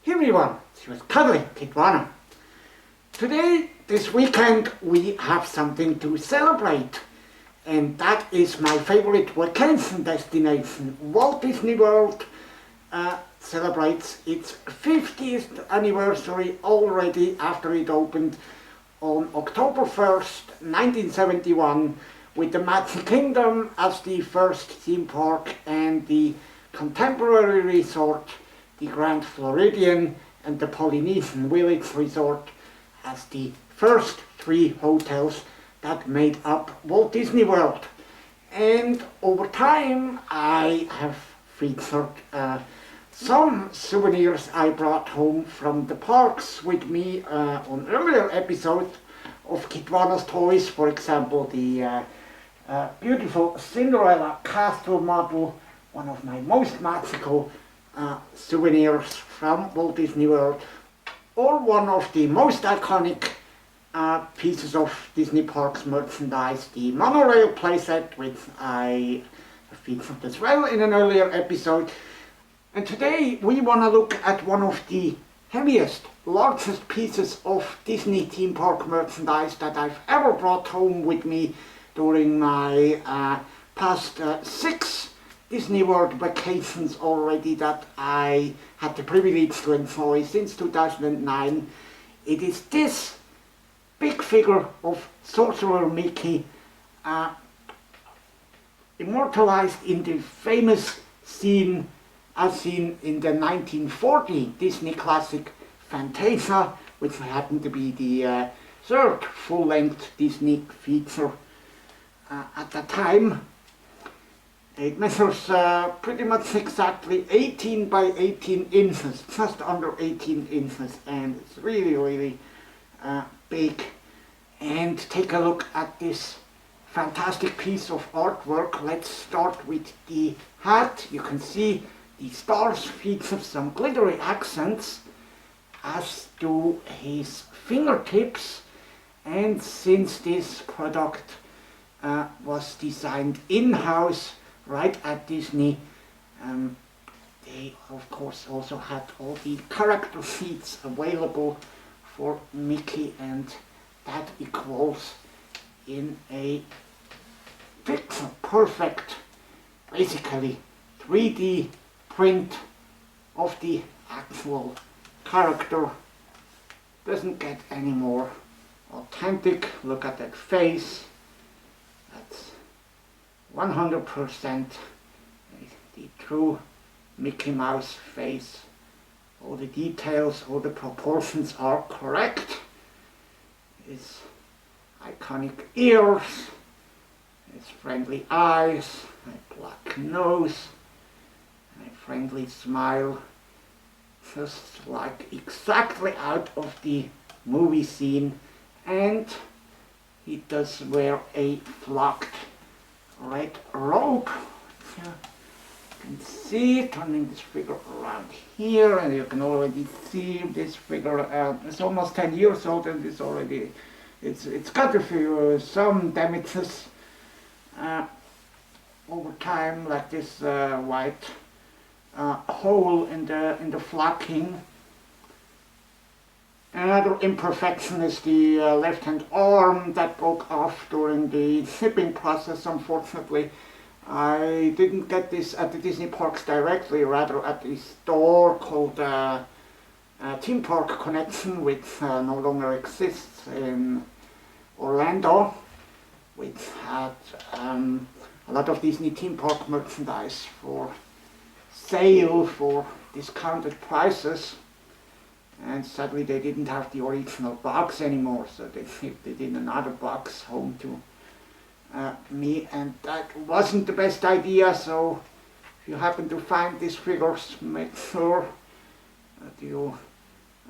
Hey everyone, she was cuddling Kitwana. Today, this weekend, we have something to celebrate. And that is my favorite vacation destination. Walt Disney World celebrates its 50th anniversary already after it opened on October 1st, 1971, with the Magic Kingdom as the first theme park and the contemporary resort, the Grand Floridian, and the Polynesian Village Resort as the first three hotels that made up Walt Disney World. And over time I have featured some souvenirs I brought home from the parks with me on earlier episodes of Kitwana's Toys, for example the beautiful Cinderella castle model, one of my most magical souvenirs from Walt Disney World, or one of the most iconic pieces of Disney Parks merchandise, the monorail playset, which I featured as well in an earlier episode. And today we want to look at one of the heaviest, largest pieces of Disney theme park merchandise that I've ever brought home with me during my past 6 Disney World vacations already that I had the privilege to enjoy since 2009. It is this big figure of Sorcerer Mickey, immortalized in the famous scene as seen in the 1940 Disney classic Fantasia, which happened to be the third full-length Disney feature at that time. It measures pretty much exactly 18 by 18 inches, just under 18 inches, and it's really big. And take a look at this fantastic piece of artwork. Let's start with the hat. You can see the stars feature some glittery accents, as do his fingertips. And since this product was designed in-house right at Disney, they of course also had all the character sheets available for Mickey, and that equals in a picture perfect, basically 3D print of the actual character. Doesn't get any more authentic. Look at that face. That's 100% the true Mickey Mouse face. All the details, all the proportions are correct. His iconic ears, his friendly eyes, a black nose, a friendly smile, just like exactly out of the movie scene. And he does wear a flocked red robe. You can see, turning this figure around here, and you can already see this figure. It's almost 10 years old, and it's already it's got a few some damages over time, like this white hole in the flocking. Another imperfection is the left-hand arm that broke off during the shipping process. Unfortunately, I didn't get this at the Disney parks directly, rather at a store called Theme Park Connection, which no longer exists in Orlando, which had a lot of Disney theme park merchandise for sale for discounted prices. And sadly they didn't have the original box anymore, so they shipped it in another box home to me, and that wasn't the best idea. So if you happen to find these figures, make sure that you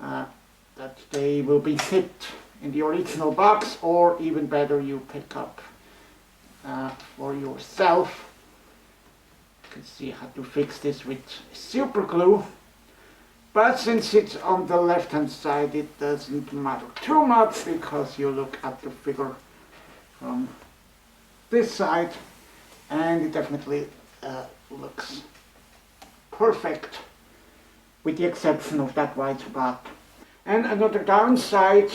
that they will be shipped in the original box, or even better, you pick up for yourself. You can see how to fix this with super glue. But since it's on the left hand side, it doesn't matter too much, because you look at the figure from this side and it definitely looks perfect. with the exception of that white spot. And another downside,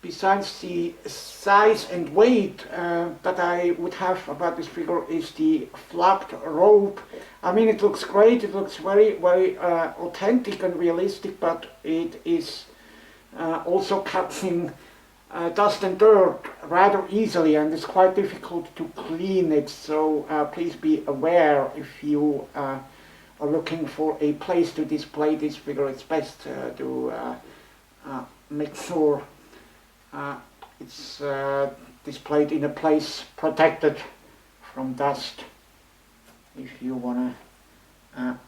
besides the size and weight that I would have about this figure, is the flapped robe. I mean, it looks great, it looks very, very authentic and realistic, but it is also catching dust and dirt rather easily, and it's quite difficult to clean it, so please be aware if you are looking for a place to display this figure. It's best to make sure it's displayed in a place protected from dust if you want to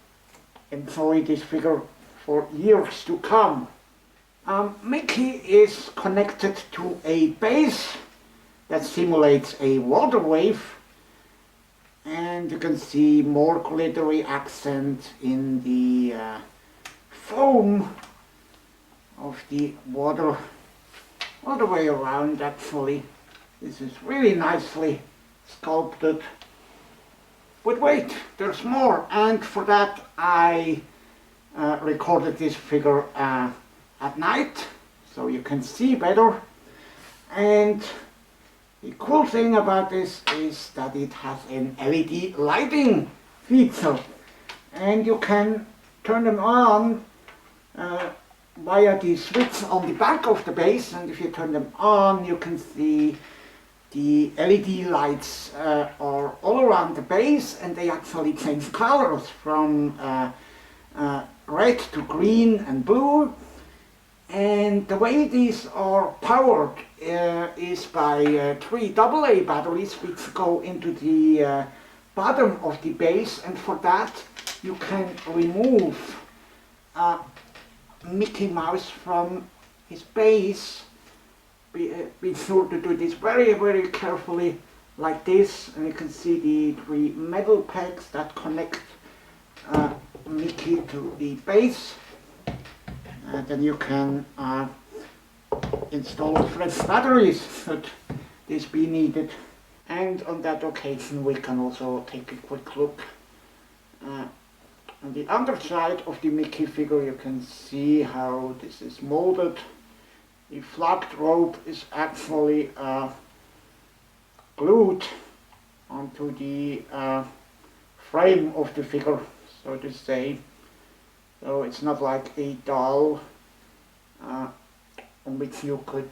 enjoy this figure for years to come. Mickey is connected to a base that simulates a water wave, and you can see more glittery accent in the foam of the water all the way around. Actually, this is really nicely sculpted. But wait, there's more, and for that I recorded this figure at night so you can see better. And the cool thing about this is that it has an LED lighting feature, and you can turn them on via the switch on the back of the base, and if you turn them on you can see the LED lights are all around the base, and they actually change colors from red to green and blue. And the way these are powered is by 3 AA batteries which go into the bottom of the base, and for that you can remove Mickey Mouse from his base. Be sure to do this very, very carefully, like this, and you can see the 3 metal pegs that connect Mickey to the base. And then you can install fresh batteries should this be needed. And on that occasion we can also take a quick look. On the underside of the Mickey figure you can see how this is molded. The flapped robe is actually glued onto the frame of the figure, so to say. So it's not like a doll on which you could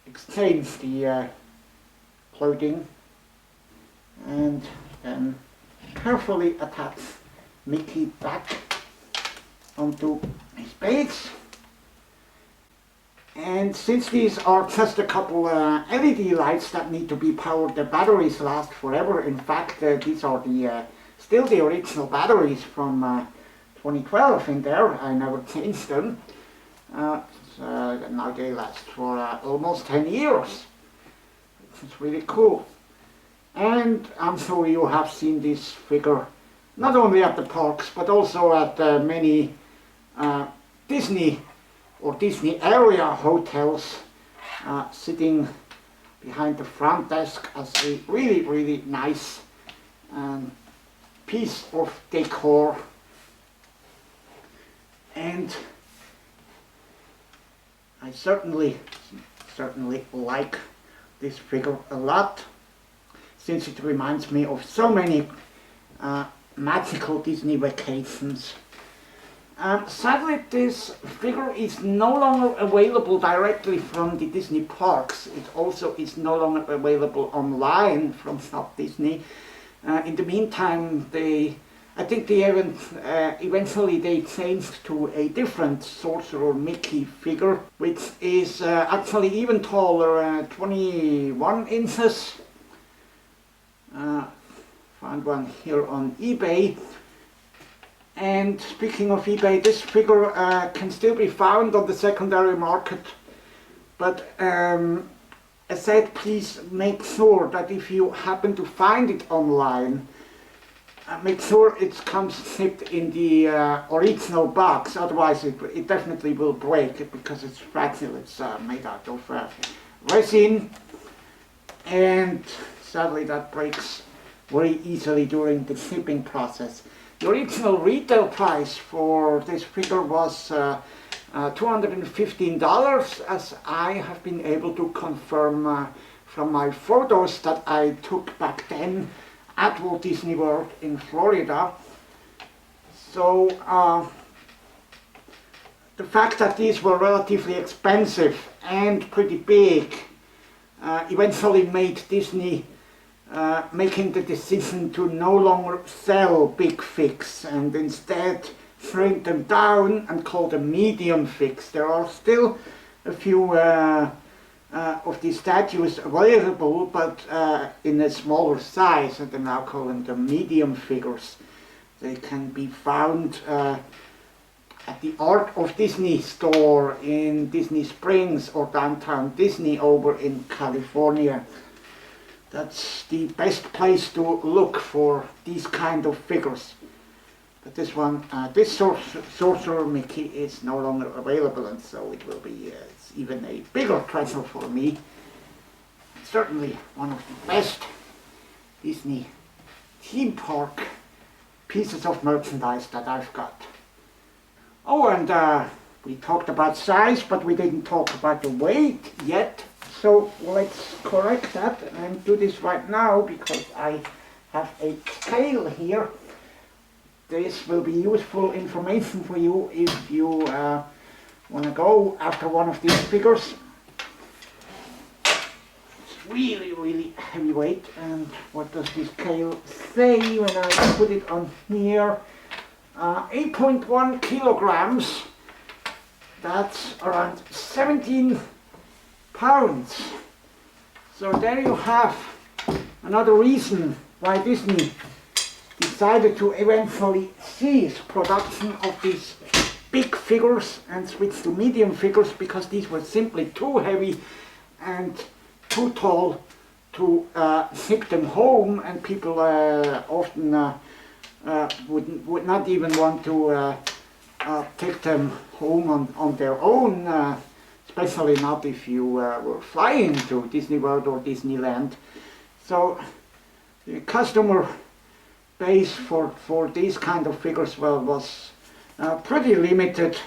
exchange the clothing. And then carefully attach Mickey back onto his base. And since these are just a couple LED lights that need to be powered, the batteries last forever. In fact, these are still the original batteries from 2012 in there. I never changed them. Now they last for almost 10 years. It's really cool. And I'm sure you have seen this figure not only at the parks but also at many Disney or Disney area hotels, sitting behind the front desk as a really, really nice piece of decor. And I certainly like this figure a lot, since it reminds me of so many magical Disney vacations. Sadly, this figure is no longer available directly from the Disney parks. It also is no longer available online from Shop Disney. In the meantime, I think eventually they changed to a different Sorcerer Mickey figure, which is actually even taller, 21 inches. Found one here on eBay. And speaking of eBay, this figure can still be found on the secondary market. But as said, please make sure that if you happen to find it online, make sure it comes shipped in the original box, otherwise it definitely will break because it's fragile. It's made out of resin, and sadly that breaks very easily during the shipping process. The original retail price for this figure was $215, as I have been able to confirm from my photos that I took back then at Walt Disney World in Florida. So the fact that these were relatively expensive and pretty big eventually made Disney making the decision to no longer sell big figs and instead shrink them down and call them medium figs. There are still a few of these statues available, but in a smaller size, and they now call them the medium figures. They can be found at the Art of Disney store in Disney Springs or downtown Disney over in California. That's the best place to look for these kind of figures. But this one, this Sorcerer Mickey is no longer available, and so it will be even a bigger treasure for me. Certainly one of the best Disney theme park pieces of merchandise that I've got. Oh, and we talked about size, but we didn't talk about the weight yet. So let's correct that and do this right now, because I have a scale here. This will be useful information for you if you want to go after one of these figures. It's really, really heavyweight. And what does this scale say when I put it on here? 8.1 kilograms. That's around 17 pounds. So there you have another reason why Disney decided to eventually cease production of these big figures and switch to medium figures, because these were simply too heavy and too tall to ship them home, and people often would not even want to take them home on their own, especially not if you were flying to Disney World or Disneyland. So the customer base for these kind of figures, well, was pretty limited.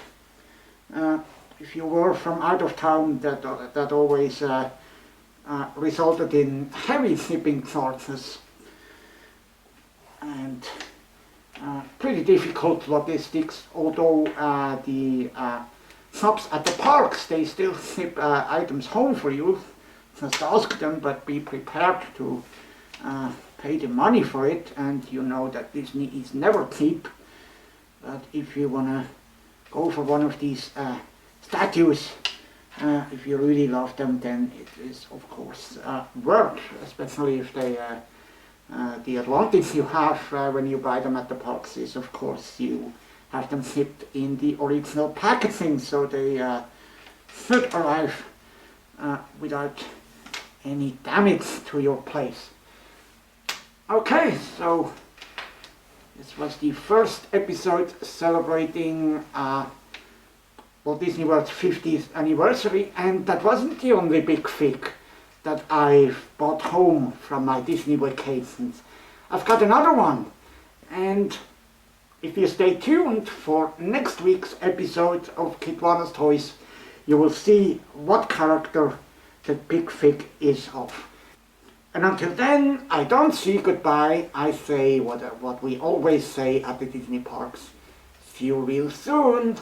If you were from out of town, that always resulted in heavy shipping charges and pretty difficult logistics, although the shops at the parks, they still ship items home for you. Just ask them, but be prepared to pay the money for it, and you know that Disney is never cheap. But if you want to go for one of these statues, if you really love them, then it is of course worth, especially if they the advantage you have when you buy them at the parks is, of course, you have them shipped in the original packaging, so they should arrive without any damage to your place. Okay, so this was the first episode celebrating Walt Disney World's 50th anniversary, and that wasn't the only big fig that I've brought home from my Disney vacations. I've got another one, and if you stay tuned for next week's episode of Kitwana's Toys, you will see what character the big fig is of. And until then, I don't say goodbye, I say what we always say at the Disney parks. See you real soon!